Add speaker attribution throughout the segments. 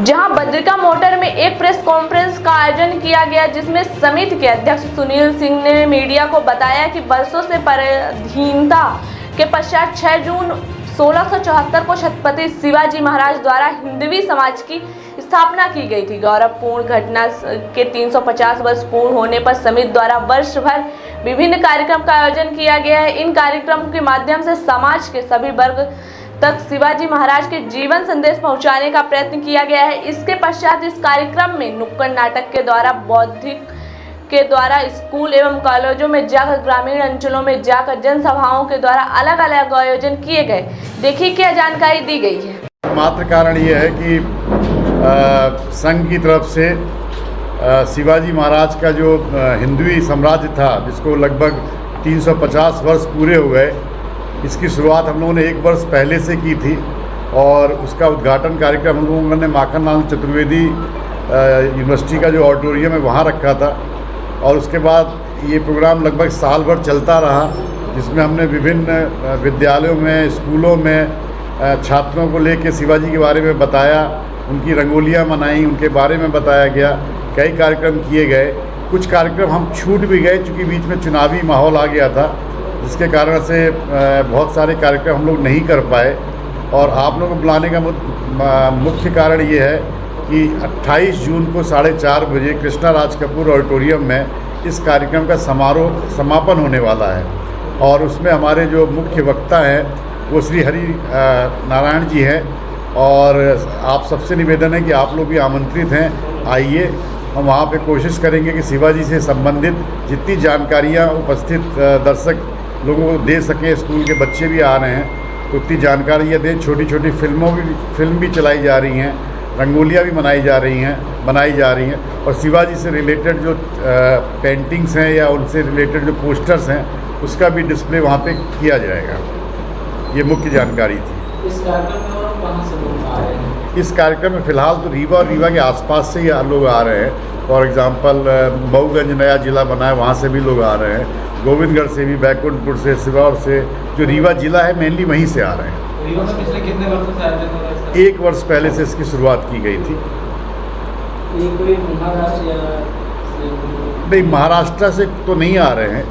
Speaker 1: जहां बद्रिका मोटर में एक प्रेस कॉन्फ्रेंस का आयोजन किया गया, जिसमें समिति के अध्यक्ष सुनील सिंह ने मीडिया को बताया कि वर्षों से पराधीनता के पश्चात 6 जून 1674 को छत्रपति शिवाजी महाराज द्वारा हिंदवी समाज की स्थापना की गई थी। गौरवपूर्ण घटना के 350 वर्ष पूर्ण होने पर समिति द्वारा वर्ष भर विभिन्न कार्यक्रम का आयोजन किया गया है। इन कार्यक्रमों के माध्यम से समाज के सभी वर्ग तक शिवाजी महाराज के जीवन संदेश पहुंचाने का प्रयत्न किया गया है। इसके पश्चात इस कार्यक्रम में नुक्कड़ नाटक के द्वारा, बौद्धिक के द्वारा, स्कूल एवं कॉलेजों में जाकर, ग्रामीण अंचलों में जाकर जनसभाओं के द्वारा अलग अलग आयोजन किए गए। देखिए क्या जानकारी दी गई है।
Speaker 2: मात्र कारण ये है कि संघ की तरफ से शिवाजी महाराज का जो हिंदवी साम्राज्य था, जिसको लगभग 350 वर्ष पूरे हो गए, इसकी शुरुआत हम लोगों ने 1 वर्ष पहले से की थी और उसका उद्घाटन कार्यक्रम हम लोगों ने माखनलाल चतुर्वेदी यूनिवर्सिटी का जो ऑडिटोरियम है वहाँ रखा था। और उसके बाद ये प्रोग्राम लगभग साल भर चलता रहा, जिसमें हमने विभिन्न विद्यालयों में, स्कूलों में छात्रों को लेकर शिवाजी के बारे में बताया, उनकी रंगोलियाँ मनाई, उनके बारे में बताया गया। कई कार्यक्रम किए गए, कुछ कार्यक्रम हम छूट भी गए क्योंकि बीच में चुनावी माहौल आ गया था, जिसके कारण से बहुत सारे कार्यक्रम हम लोग नहीं कर पाए। और आप लोगों को बुलाने का मुख्य कारण ये है कि 28 जून को 4:30 बजे कृष्णा राज कपूर ऑडिटोरियम में इस कार्यक्रम का समापन होने वाला है। और उसमें हमारे जो मुख्य वक्ता हैं वो श्री हरि नारायण जी हैं। और आप सबसे निवेदन है कि आप लोग भी आमंत्रित हैं, आइए। हम वहाँ पे कोशिश करेंगे कि शिवाजी से संबंधित जितनी जानकारियाँ उपस्थित दर्शक लोगों को दे सकें। स्कूल के बच्चे भी आ रहे हैं तो उतनी जानकारियाँ दें। छोटी छोटी फिल्म भी चलाई जा रही हैं, रंगोलियाँ भी बनाई जा रही हैं। और शिवाजी से रिलेटेड जो पेंटिंग्स हैं या उनसे रिलेटेड जो पोस्टर्स हैं, उसका भी डिस्प्ले वहाँ पे किया जाएगा। ये मुख्य जानकारी थी।
Speaker 3: इस कार्यक्रम में और कहाँ से लोग आ रहे हैं?
Speaker 2: इस कार्यक्रम में फ़िलहाल तो रीवा और रीवा के आसपास से ही लोग आ रहे हैं। फॉर एग्ज़ाम्पल मऊगंज नया ज़िला बना है, वहाँ से भी लोग आ रहे हैं। गोविंदगढ़ से भी, बैकुंठपुर से, सिरौर से, जो रीवा ज़िला है मेनली वहीं से आ रहे हैं।
Speaker 3: रीवा में पिछले कितने वर्षों से आयोजन हो रहा है?
Speaker 2: 1 वर्ष पहले से इसकी शुरुआत की गई थी।
Speaker 3: ये कोई महाराष्ट्र या
Speaker 2: नहीं, महाराष्ट्र से तो नहीं आ रहे हैं,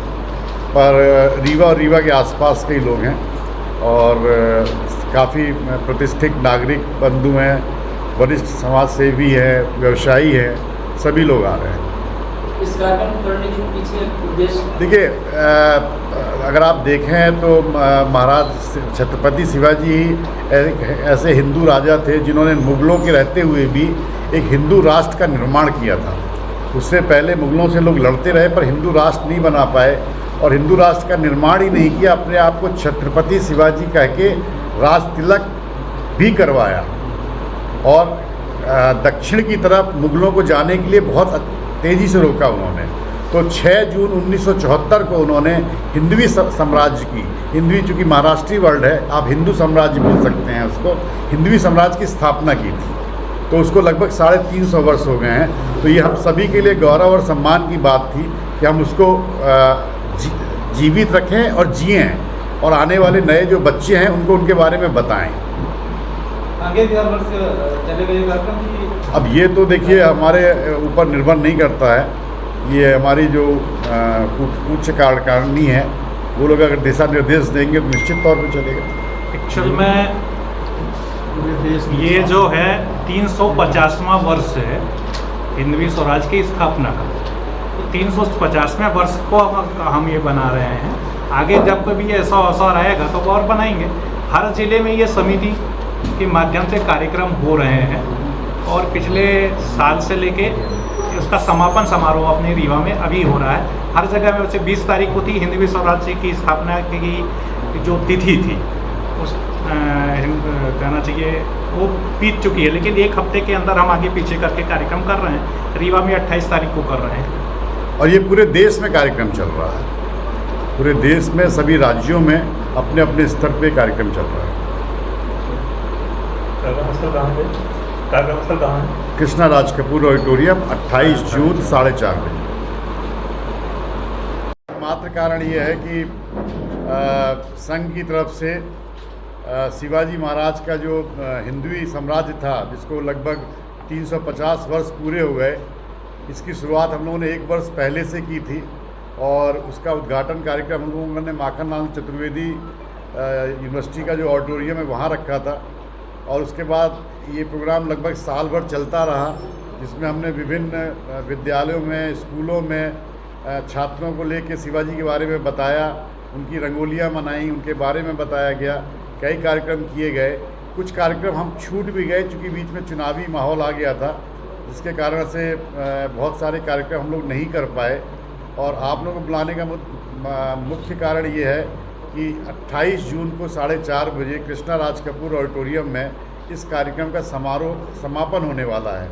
Speaker 2: पर रीवा और रीवा के आसपास के ही लोग हैं। और काफ़ी प्रतिष्ठित नागरिक बंधु हैं, वरिष्ठ समाज सेवी हैं, व्यवसायी हैं, सभी लोग आ रहे हैं।
Speaker 3: इस कार्यक्रम करने के पीछे उद्देश्य?
Speaker 2: देखिए, अगर आप देखें तो महाराज छत्रपति शिवाजी ही ऐसे हिंदू राजा थे जिन्होंने मुग़लों के रहते हुए भी एक हिंदू राष्ट्र का निर्माण किया था। उससे पहले मुग़लों से लोग लड़ते रहे पर हिंदू राष्ट्र नहीं बना पाए, और हिंदू राष्ट्र का निर्माण ही नहीं किया, अपने आप को छत्रपति शिवाजी कह के राज तिलक भी करवाया। और दक्षिण की तरफ मुग़लों को जाने के लिए बहुत तेज़ी से रोका उन्होंने। तो 6 जून 1974 को उन्होंने हिंदवी साम्राज्य की, हिंदवी चूँकि महाराष्ट्रीय वर्ड है, आप हिंदू साम्राज्य बोल सकते हैं उसको, हिंदवी साम्राज्य की स्थापना की थी। तो उसको लगभग 350 वर्ष हो गए हैं। तो ये हम सभी के लिए गौरव और सम्मान की बात थी कि हम उसको जीवित रखें और जिएं, और आने वाले नए जो बच्चे हैं उनको उनके बारे में बताएं।
Speaker 3: आगे भी हर वर्ष चलेगा ये कार्यक्रम की? अब
Speaker 2: ये तो देखिए हमारे ऊपर निर्भर नहीं करता है, ये हमारी जो उच्च कार्यकारिणी है वो लोग अगर दिशा निर्देश देंगे तो निश्चित तौर पर चलेगा।
Speaker 4: एक्चुअल में ये जो है 350वां वर्ष है हिंदवी स्वराज की स्थापना का। 350वें वर्ष को हम ये बना रहे हैं। आगे जब कभी ऐसा अवसर आएगा तो और बनाएंगे। हर ज़िले में ये समिति के माध्यम से कार्यक्रम हो रहे हैं, और पिछले साल से लेके उसका समापन समारोह अपने रीवा में अभी हो रहा है। हर जगह में वैसे 20 तारीख को थी हिंदवी स्वराज्य की स्थापना की जो तिथि थी, उस कहना चाहिए वो बीत चुकी है, लेकिन 1 हफ्ते के अंदर हम आगे पीछे करके कार्यक्रम कर रहे हैं। रीवा में 28 तारीख को कर रहे हैं।
Speaker 2: और ये पूरे देश में कार्यक्रम चल रहा है, पूरे देश में सभी राज्यों में अपने अपने स्तर पे कार्यक्रम चल रहा है।
Speaker 5: कार्यक्रम कहाँ है?
Speaker 2: कृष्णा राज कपूर ऑडिटोरियम, 28 जून 4:30 बजे। मात्र कारण ये है कि संघ की तरफ से शिवाजी महाराज का जो हिंदवी साम्राज्य था, जिसको लगभग 350 वर्ष पूरे हो गए। इसकी शुरुआत हम लोगों ने 1 वर्ष पहले से की थी और उसका उद्घाटन कार्यक्रम हम लोगों ने माखनलाल चतुर्वेदी यूनिवर्सिटी का जो ऑडिटोरियम है वहाँ रखा था। और उसके बाद ये प्रोग्राम लगभग साल भर चलता रहा, जिसमें हमने विभिन्न विद्यालयों में, स्कूलों में छात्रों को लेकर शिवाजी के बारे में बताया, उनकी रंगोलियाँ मनाई, उनके बारे में बताया गया, कई कार्यक्रम किए गए। कुछ कार्यक्रम हम छूट भी गए क्योंकि बीच में चुनावी माहौल आ गया था, जिसके कारण से बहुत सारे कार्यक्रम हम लोग नहीं कर पाए। और आप लोगों को बुलाने का मुख्य कारण ये है कि 28 जून को 4:30 बजे कृष्णा राज कपूर ऑडिटोरियम में इस कार्यक्रम का समापन होने वाला है।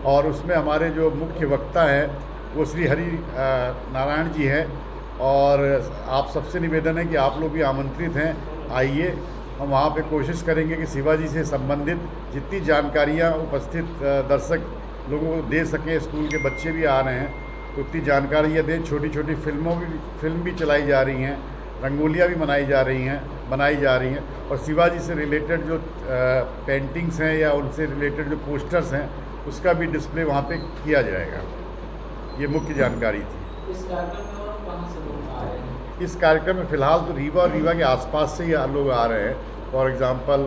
Speaker 2: और उसमें हमारे जो मुख्य वक्ता हैं वो श्री हरि नारायण जी हैं। और आप सबसे निवेदन है कि आप लोग भी आमंत्रित हैं, आइए। हम वहाँ पे कोशिश करेंगे कि शिवाजी से संबंधित जितनी जानकारियाँ उपस्थित दर्शक लोगों को दे सकें। स्कूल के बच्चे भी आ रहे हैं तो उतनी जानकारियाँ दें। छोटी छोटी फिल्म भी चलाई जा रही हैं, रंगोलियाँ भी बनाई जा रही हैं और शिवाजी से रिलेटेड जो पेंटिंग्स हैं या उनसे रिलेटेड जो पोस्टर्स हैं उसका भी डिस्प्ले वहाँ पे किया जाएगा। ये मुख्य जानकारी थी।
Speaker 3: इस कार्यक्रम में और कहाँ से लोग आ रहे हैं?
Speaker 2: इस कार्यक्रम में फ़िलहाल तो रीवा और रीवा के आसपास से ही लोग आ रहे हैं। फॉर एग्ज़ाम्पल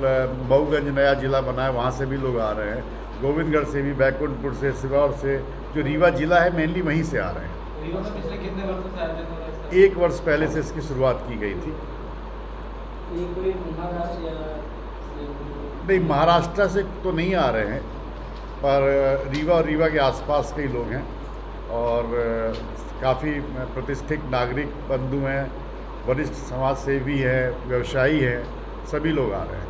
Speaker 2: मऊगंज नया ज़िला बना है, वहाँ से भी लोग आ रहे हैं। गोविंदगढ़ से भी, बैकुंठपुर से, सिवौर से, जो रीवा ज़िला है मेनली वहीं से आ रहे हैं।
Speaker 3: रीवा में पिछले कितने वर्षों से आयोजन हो रहा है?
Speaker 2: 1 वर्ष पहले से इसकी शुरुआत की गई थी।
Speaker 3: ये कोई महाराष्ट्र या
Speaker 2: नहीं, महाराष्ट्र से तो नहीं आ रहे हैं, पर रीवा और रीवा के आसपास के ही लोग हैं और काफ़ी प्रतिष्ठित नागरिक बंधु हैं, वरिष्ठ समाज सेवी हैं, व्यवसायी हैं, सभी लोग आ रहे हैं।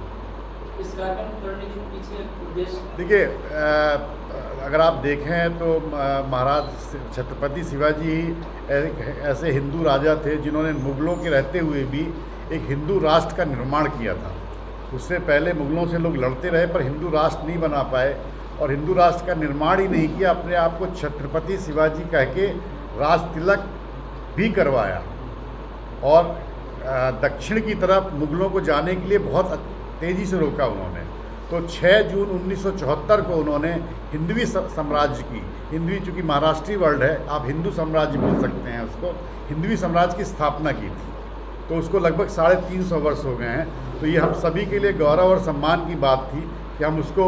Speaker 3: इस कार्यक्रम करने के पीछे उद्देश्य?
Speaker 2: देखिए, अगर आप देखें तो महाराज छत्रपति शिवाजी ही ऐसे हिंदू राजा थे जिन्होंने मुग़लों के रहते हुए भी एक हिंदू राष्ट्र का निर्माण किया था। उससे पहले मुग़लों से लोग लड़ते रहे पर हिंदू राष्ट्र नहीं बना पाए और हिंदू राष्ट्र का निर्माण ही नहीं किया, अपने आप को छत्रपति शिवाजी कह के राज तिलक भी करवाया और दक्षिण की तरफ मुग़लों को जाने के लिए बहुत तेज़ी से रोका उन्होंने। तो 6 जून 1974 को उन्होंने हिंदवी साम्राज्य की, हिंदवी चूँकि महाराष्ट्रीय वर्ड है, आप हिंदू साम्राज्य बोल सकते हैं उसको, हिंदवी साम्राज्य की स्थापना की थी। तो उसको लगभग 350 वर्ष हो गए हैं। तो ये हम सभी के लिए गौरव और सम्मान की बात थी कि हम उसको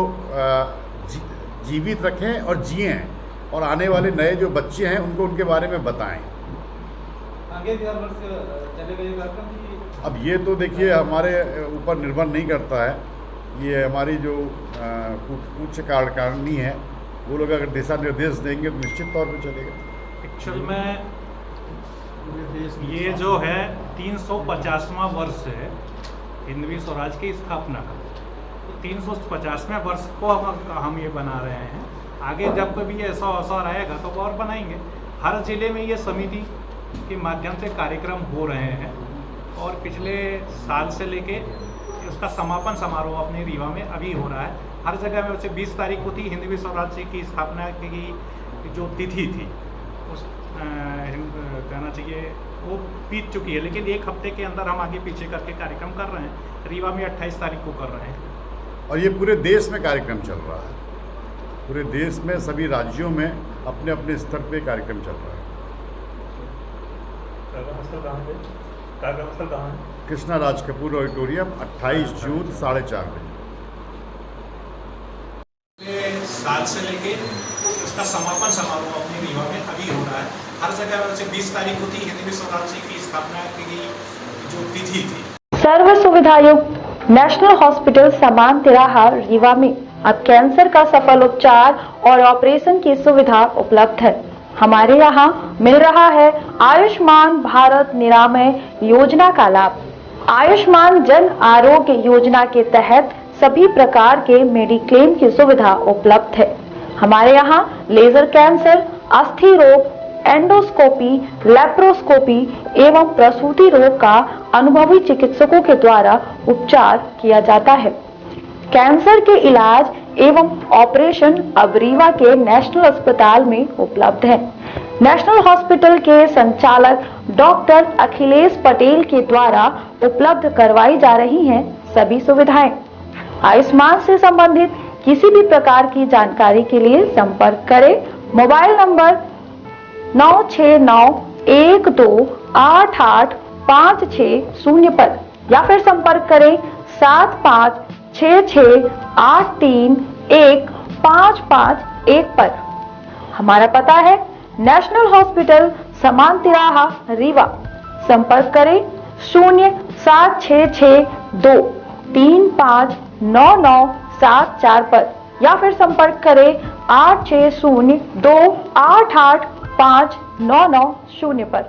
Speaker 2: जीवित रखें और जिएं और आने वाले नए जो बच्चे हैं उनको उनके बारे में बताएं।
Speaker 3: आगे भी हर वर्ष चलेगा ये कार्यक्रम?
Speaker 2: अब ये तो देखिए हमारे ऊपर निर्भर नहीं करता है, ये हमारी जो उच्च कार्यकारिणी है वो लोग अगर दिशा निर्देश देंगे तो निश्चित तौर पे चलेगा।
Speaker 4: एक्चुअल में ये जो है 350वां वर्ष है हिंदवी स्वराज की स्थापना का। तो 350वें वर्ष को हम ये बना रहे हैं। आगे जब कभी ऐसा अवसर आएगा तो और बनाएंगे। हर जिले में ये समिति के माध्यम से कार्यक्रम हो रहे हैं और पिछले साल से लेके उसका समापन समारोह अपने रीवा में अभी हो रहा है। हर जगह में वैसे 20 तारीख को थी हिंदवी स्वराज्य की स्थापना की जो तिथि थी, उस कहना चाहिए वो बीत चुकी है, लेकिन 1 हफ्ते के अंदर हम आगे पीछे करके कार्यक्रम कर रहे हैं। रीवा में 28 तारीख को कर रहे हैं
Speaker 2: और ये पूरे देश में कार्यक्रम चल रहा है। पूरे देश में सभी राज्यों में अपने अपने स्तर पे कार्यक्रम चल रहा है। कार्यक्रम कहाँ है? कृष्णा राज कपूर ऑडिटोरियम, 28 जून 4:30 बजे।
Speaker 4: साल से लेके उसका समापन समारोह अपने रीवा में अभी हो रहा है। हर जगह वैसे 20 तारीख को थी हिंदवी स्वराज्य की स्थापना की जो तिथि थी।
Speaker 5: सर्व सुविधायुक्त नेशनल हॉस्पिटल समान तिराहा रीवा में अब कैंसर का सफल उपचार और ऑपरेशन की सुविधा उपलब्ध है। हमारे यहाँ मिल रहा है आयुष्मान भारत निरामय योजना का लाभ। आयुष्मान जन आरोग्य योजना के तहत सभी प्रकार के मेडिक्लेम की सुविधा उपलब्ध है। हमारे यहाँ लेजर कैंसर, अस्थि रोग, एंडोस्कोपी, लेप्रोस्कोपी एवं प्रसूति रोग का अनुभवी चिकित्सकों के द्वारा उपचार किया जाता है। कैंसर के इलाज एवं ऑपरेशन अब रीवा के नेशनल अस्पताल में उपलब्ध है। नेशनल हॉस्पिटल के संचालक डॉक्टर अखिलेश पटेल के द्वारा उपलब्ध करवाई जा रही हैं सभी सुविधाएं। आयुष्मान से संबंधित किसी भी प्रकार की जानकारी के लिए संपर्क करें मोबाइल नंबर 9691288560 पर या फिर संपर्क करें 7566831551 पर। हमारा पता है नेशनल हॉस्पिटल समान तिराहा रीवा। संपर्क करें 07662359974 पर या फिर संपर्क करें 8602885990 पर।